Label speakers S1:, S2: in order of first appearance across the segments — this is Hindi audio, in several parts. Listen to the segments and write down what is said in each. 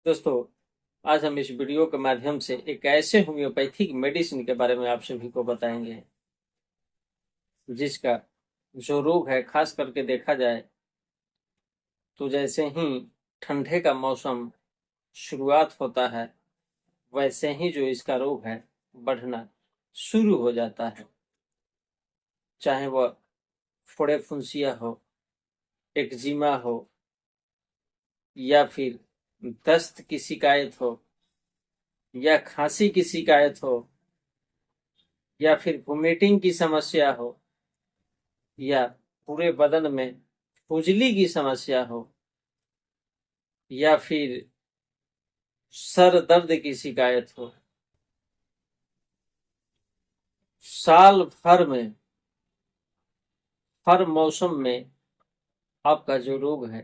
S1: दोस्तों, आज हम इस वीडियो के माध्यम से एक ऐसे होम्योपैथिक मेडिसिन के बारे में आप सभी को बताएंगे जिसका जो रोग है, खास करके देखा जाए तो जैसे ही ठंडे का मौसम शुरुआत होता है, वैसे ही जो इसका रोग है बढ़ना शुरू हो जाता है। चाहे वह फोड़े फुंसिया हो, एक्जिमा हो, या फिर दस्त की शिकायत हो, या खांसी की शिकायत हो, या फिर वोमिटिंग की समस्या हो, या पूरे बदन में खुजली की समस्या हो, या फिर सर दर्द की शिकायत हो। साल भर में हर मौसम में आपका जो रोग है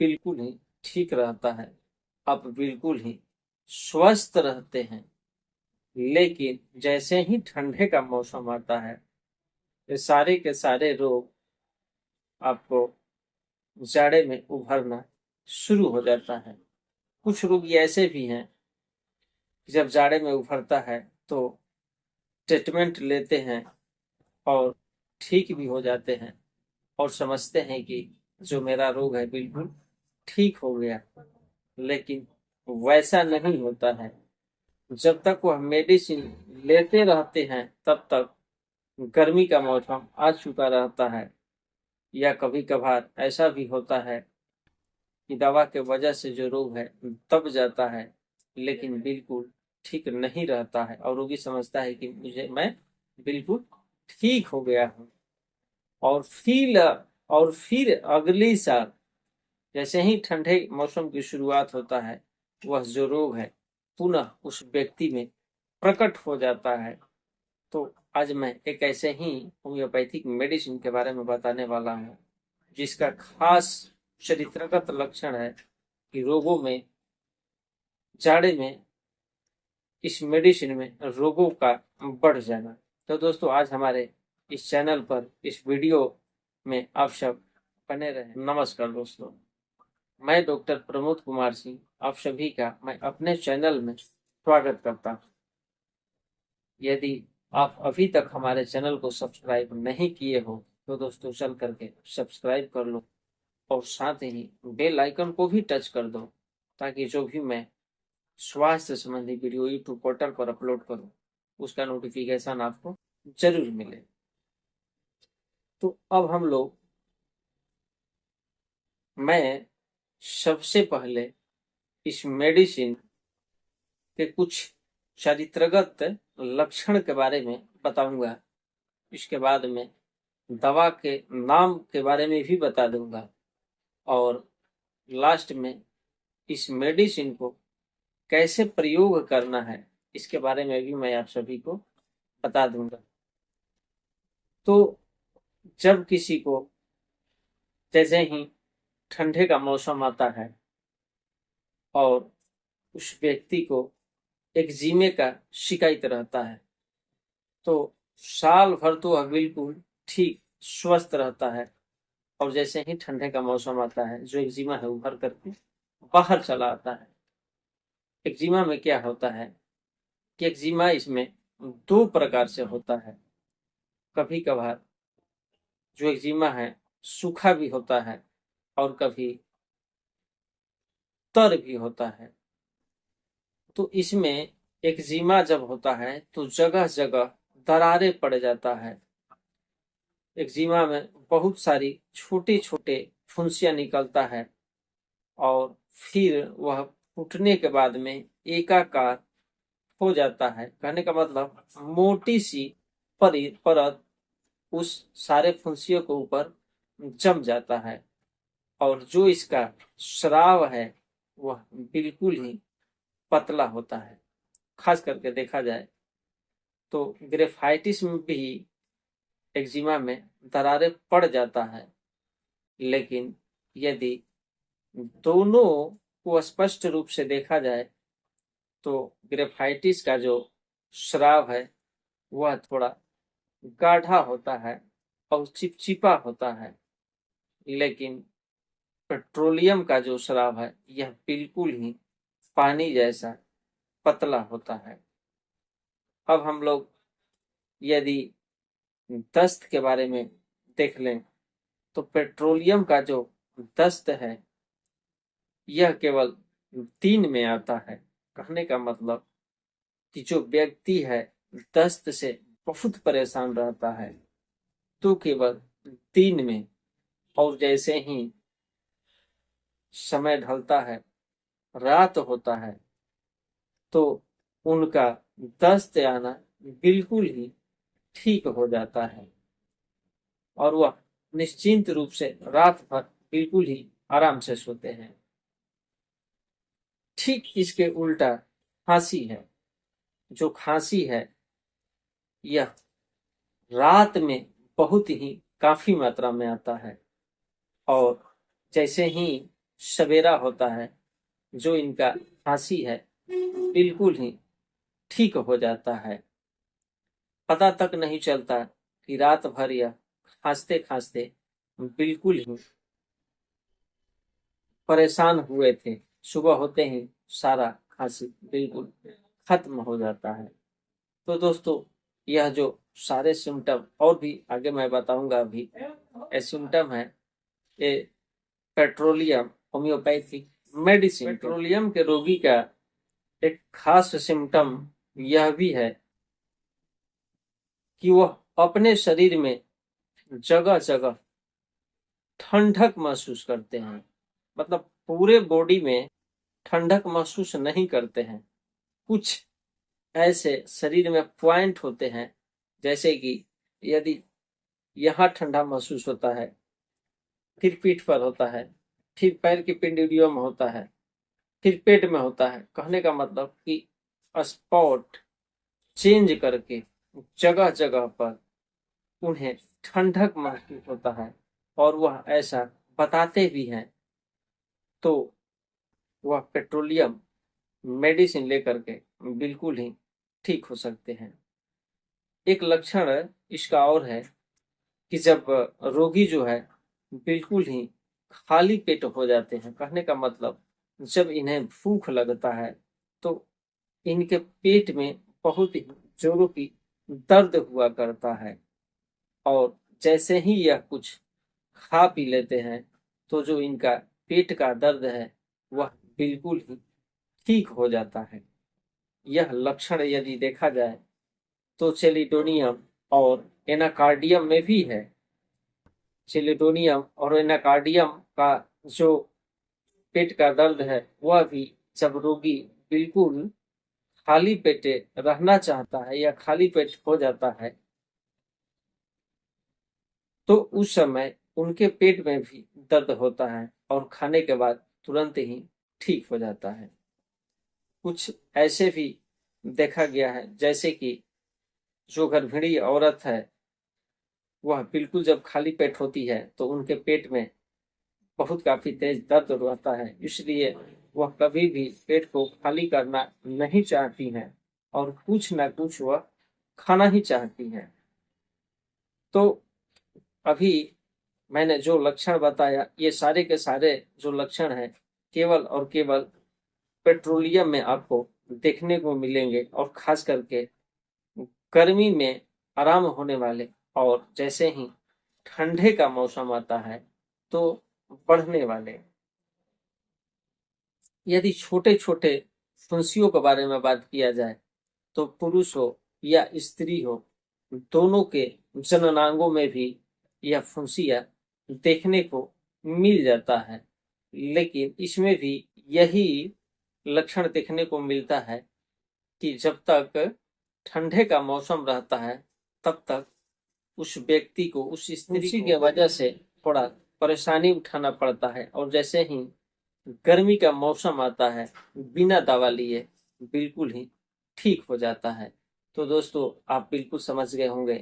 S1: बिल्कुल ही ठीक रहता है, आप बिल्कुल ही स्वस्थ रहते हैं। लेकिन जैसे ही ठंडे का मौसम आता है, ये सारे के सारे रोग आपको जाड़े में उभरना शुरू हो जाता है। कुछ रोग ऐसे भी हैं कि जब जाड़े में उभरता है तो ट्रीटमेंट लेते हैं और ठीक भी हो जाते हैं और समझते हैं कि जो मेरा रोग है बिल्कुल ठीक हो गया। लेकिन वैसा नहीं होता है। जब तक वह मेडिसिन लेते रहते हैं तब तक गर्मी का मौसम आ चुका रहता है, या कभी कभार ऐसा भी होता है कि दवा के वजह से जो रोग है दब जाता है, लेकिन बिल्कुल ठीक नहीं रहता है और रोगी समझता है कि मैं बिल्कुल ठीक हो गया हूँ। और फिर अगली साल जैसे ही ठंडे मौसम की शुरुआत होता है, वह जो रोग है पुनः उस व्यक्ति में प्रकट हो जाता है। तो आज मैं एक ऐसे ही होम्योपैथिक मेडिसिन के बारे में बताने वाला हूँ जिसका खास चरित्रगत लक्षण है कि रोगों में, जाड़े में इस मेडिसिन में रोगों का बढ़ जाना। तो दोस्तों, आज हमारे इस चैनल पर इस वीडियो में आप सब बने रहे। नमस्कार दोस्तों, मैं डॉक्टर प्रमोद कुमार सिंह आप सभी का मैं अपने चैनल में स्वागत करता हूँ। यदि आप अभी तक हमारे चैनल को सब्सक्राइब नहीं किए हो तो दोस्तों चल करके सब्सक्राइब कर लो और साथ ही बेल आइकन को भी टच कर दो, ताकि जो भी मैं स्वास्थ्य संबंधी वीडियो यूट्यूब पोर्टल पर अपलोड करूं उसका नोटिफिकेशन आपको जरूर मिले। तो अब हम लोग, मैं सबसे पहले इस मेडिसिन के कुछ चरित्रगत लक्षण के बारे में बताऊंगा। इसके बाद में दवा के नाम के बारे में भी बता दूंगा और लास्ट में इस मेडिसिन को कैसे प्रयोग करना है इसके बारे में भी मैं आप सभी को बता दूंगा। तो जब किसी को, जैसे ही ठंडे का मौसम आता है और उस व्यक्ति को एक्जिमे का शिकायत रहता है, तो साल भर तो वह बिल्कुल ठीक स्वस्थ रहता है और जैसे ही ठंडे का मौसम आता है जो एक्जिमा है उभर करके बाहर चला आता है। एक्जिमा में क्या होता है कि एक्जिमा इसमें दो प्रकार से होता है। कभी कभार जो एक्जिमा है सूखा भी होता है और कभी तर भी होता है। तो इसमें एक्जिमा जब होता है तो जगह जगह दरारें पड़ जाता है। एक्जिमा में बहुत सारी छोटे छोटे फुंसियां निकलता है और फिर वह फूटने के बाद में एकाकार हो जाता है। कहने का मतलब मोटी सी परत उस सारे फुंसियों के ऊपर जम जाता है और जो इसका स्राव है वह बिल्कुल ही पतला होता है। खास करके देखा जाए तो ग्रेफाइटिस में भी एक्जिमा में दरारें पड़ जाता है, लेकिन यदि दोनों को स्पष्ट रूप से देखा जाए तो ग्रेफाइटिस का जो स्राव है वह थोड़ा गाढ़ा होता है और चिपचिपा होता है, लेकिन पेट्रोलियम का जो स्राव है यह बिल्कुल ही पानी जैसा पतला होता है। अब हम लोग यदि दस्त के बारे में देख लें तो पेट्रोलियम का जो दस्त है यह केवल 3 में आता है। कहने का मतलब कि जो व्यक्ति है दस्त से बहुत परेशान रहता है तो केवल 3 में, और जैसे ही समय ढलता है, रात होता है, तो उनका दस्त आना बिल्कुल ही ठीक हो जाता है और वह निश्चिंत रूप से रात भर बिल्कुल ही आराम से सोते हैं। ठीक इसके उल्टा खांसी है। जो खांसी है यह रात में बहुत ही काफी मात्रा में आता है और जैसे ही सवेरा होता है जो इनका खांसी है बिल्कुल ही ठीक हो जाता है। पता तक नहीं चलता कि रात भर यह खांसते खांसते बिल्कुल ही परेशान हुए थे, सुबह होते ही सारा खांसी बिल्कुल खत्म हो जाता है। तो दोस्तों यह जो सारे सिम्टम और भी आगे मैं बताऊंगा, अभी ये सिम्टम है ये पेट्रोलियम होम्योपैथिक मेडिसिन। पेट्रोलियम के रोगी का एक खास सिम्टम यह भी है कि वह अपने शरीर में जगह जगह ठंडक महसूस करते हैं। मतलब पूरे बॉडी में ठंडक महसूस नहीं करते हैं। कुछ ऐसे शरीर में पॉइंट होते हैं, जैसे कि यदि यहाँ ठंडा महसूस होता है, फिर पीठ पर होता है, फिर पैर की पिंडलियों में होता है, फिर पेट में होता है। कहने का मतलब कि स्पॉट चेंज करके जगह जगह पर उन्हें ठंडक महसूस होता है और वह ऐसा बताते भी हैं। तो वह पेट्रोलियम मेडिसिन लेकर के बिल्कुल ही ठीक हो सकते हैं। एक लक्षण इसका और है कि जब रोगी जो है बिल्कुल ही खाली पेट हो जाते हैं, कहने का मतलब जब इन्हें भूख लगता है तो इनके पेट में बहुत ही जोरों की दर्द हुआ करता है और जैसे ही यह कुछ खा पी लेते हैं तो जो इनका पेट का दर्द है वह बिल्कुल ही ठीक हो जाता है। यह लक्षण यदि देखा जाए तो चेलिडोनियम और एनाकार्डियम में भी है। चेलिडोनियम और एनाकार्डियम का जो पेट का दर्द है वह भी जब रोगी बिल्कुल खाली पेटे रहना चाहता है या खाली पेट हो जाता है तो उस समय उनके पेट में भी दर्द होता है और खाने के बाद तुरंत ही ठीक हो जाता है। कुछ ऐसे भी देखा गया है जैसे कि जो गर्भिणी औरत है वह बिल्कुल जब खाली पेट होती है तो उनके पेट में बहुत काफी तेज दर्द रहता है, इसलिए वह कभी भी पेट को खाली करना नहीं चाहती हैं और कुछ ना कुछ वह खाना ही चाहती हैं। तो अभी मैंने जो लक्षण बताया ये सारे के सारे जो लक्षण हैं केवल और केवल पेट्रोलियम में आपको देखने को मिलेंगे और खास करके गर्मी में आराम होने वाले और जैसे ही ठंडे का मौसम आता है तो बढ़ने वाले। यदि छोटे छोटे फुंसियों के बारे में बात किया जाए तो पुरुष हो या स्त्री हो दोनों के जननांगों में भी यह फुंसिया देखने को मिल जाता है, लेकिन इसमें भी यही लक्षण देखने को मिलता है कि जब तक ठंडे का मौसम रहता है तब तक उस व्यक्ति को उस स्त्री के वजह से थोड़ा परेशानी उठाना पड़ता है और जैसे ही गर्मी का मौसम आता है बिना दवा लिए बिल्कुल ही ठीक हो जाता है। तो दोस्तों आप बिल्कुल समझ गए होंगे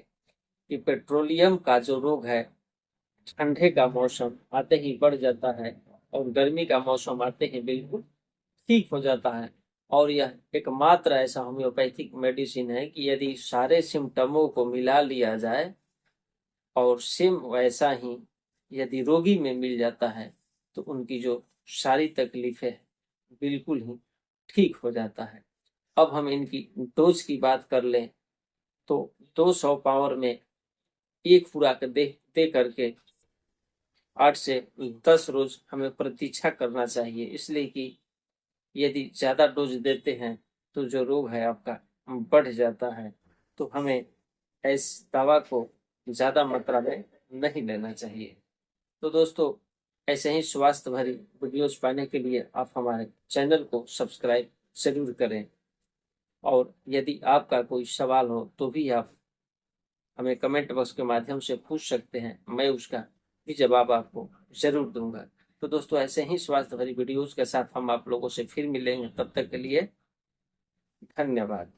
S1: कि पेट्रोलियम का जो रोग है ठंडे का मौसम आते ही बढ़ जाता है और गर्मी का मौसम आते ही बिल्कुल ठीक हो जाता है। और यह एकमात्र ऐसा होम्योपैथिक मेडिसिन है कि यदि सारे सिम्टमों को मिला लिया जाए और सेम वैसा ही यदि रोगी में मिल जाता है तो उनकी जो सारी तकलीफें बिल्कुल ही ठीक हो जाता है। अब हम इनकी डोज की बात कर लें तो 200 पावर में एक खुराक दे करके 8 से 10 रोज हमें प्रतीक्षा करना चाहिए, इसलिए कि यदि ज्यादा डोज देते हैं तो जो रोग है आपका बढ़ जाता है। तो हमें इस दवा को ज्यादा मात्रा में नहीं लेना चाहिए। तो दोस्तों, ऐसे ही स्वास्थ्य भरी वीडियोज पाने के लिए आप हमारे चैनल को सब्सक्राइब जरूर करें, और यदि आपका कोई सवाल हो तो भी आप हमें कमेंट बॉक्स के माध्यम से पूछ सकते हैं, मैं उसका भी जवाब आपको जरूर दूंगा। तो दोस्तों, ऐसे ही स्वास्थ्य भरी वीडियोज के साथ हम आप लोगों से फिर मिलेंगे, तब तक के लिए धन्यवाद।